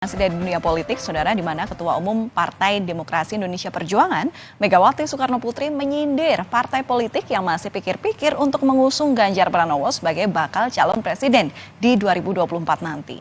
Masih dari dunia politik, saudara, di mana Ketua Umum Partai Demokrasi Indonesia Perjuangan, Megawati Soekarno Putri menyindir partai politik yang masih pikir-pikir untuk mengusung Ganjar Pranowo sebagai bakal calon presiden di 2024 nanti.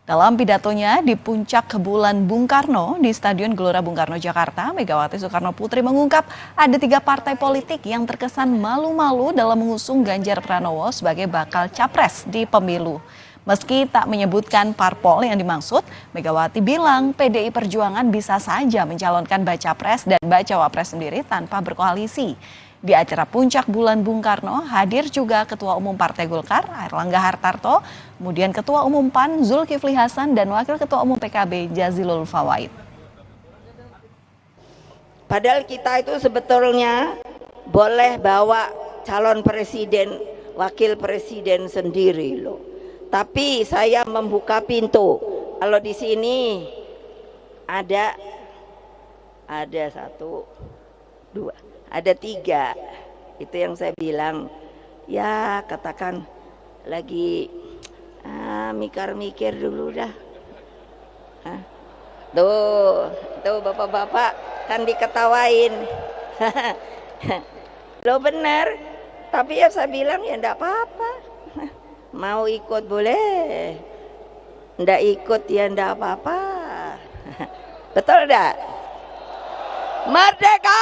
Dalam pidatonya di puncak bulan Bung Karno di Stadion Gelora Bung Karno, Jakarta, Megawati Soekarno Putri mengungkap ada 3 partai politik yang terkesan malu-malu dalam mengusung Ganjar Pranowo sebagai bakal capres di pemilu. Meski tak menyebutkan parpol yang dimaksud, Megawati bilang PDI Perjuangan bisa saja mencalonkan baca pres dan bacawa pres sendiri tanpa berkoalisi. Di acara puncak bulan Bung Karno hadir juga Ketua Umum Partai Golkar Airlangga Hartarto, kemudian Ketua Umum PAN Zulkifli Hasan dan Wakil Ketua Umum PKB Jazilul Fawait. Padahal kita itu sebetulnya boleh bawa calon presiden, wakil presiden sendiri loh. Tapi saya membuka pintu. Kalau di sini ada 1, 2, ada 3. Itu yang saya bilang, ya katakan lagi mikir-mikir dulu dah. Tuh bapak-bapak kan diketawain. Lo benar, tapi ya saya bilang ya enggak apa-apa. Mau ikut boleh, ndak ikut ya ndak apa-apa. Betul ndak? Merdeka!